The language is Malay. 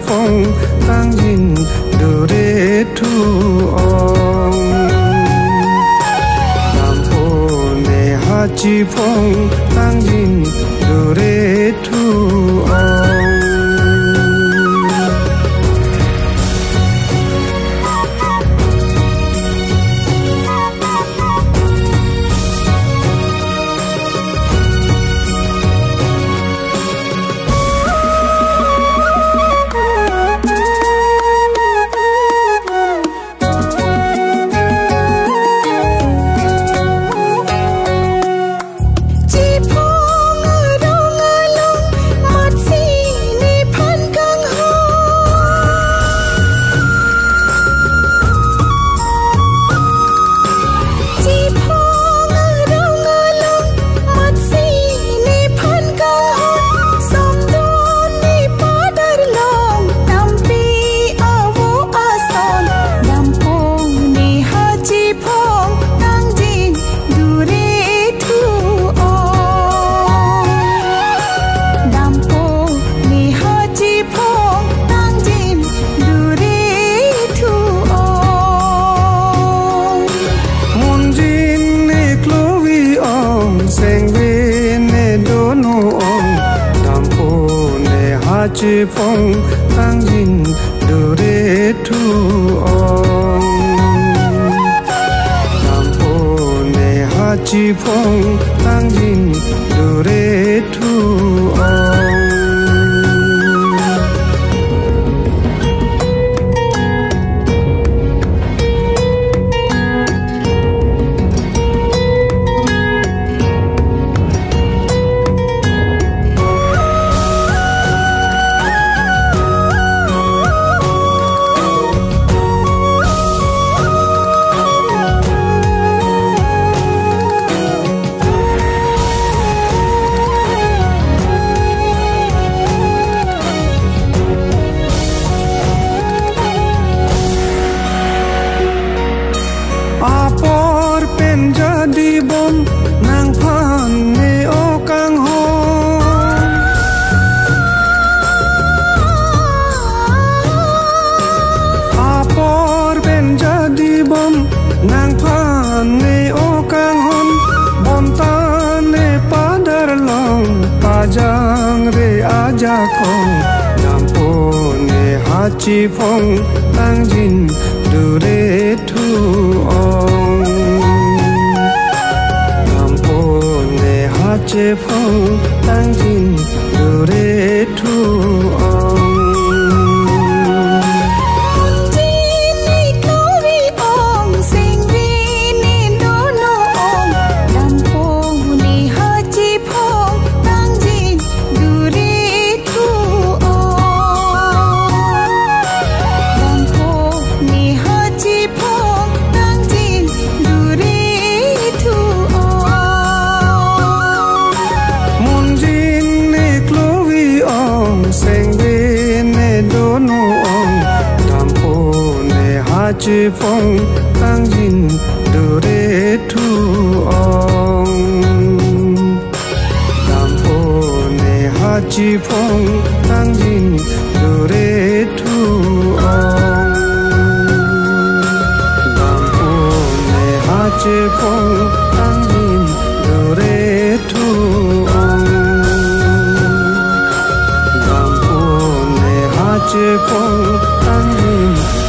Phong tăng nhìn dure thu ong nam po ne ha chi phong tăng nhìn dure thu ong chi phong tăng nhìn dure thu ong nam po ne ha chi phong tăng nhìn dure thu ong Jang re aja kong nampo ne ha chi phong tăng jin dure thu ong nampo ne ha chi phong tăng jin dure thu ong chi phong tăng nhìn dure thu ong nam po ne ha chi phong tăng nhìn dure thu ong haji phong angin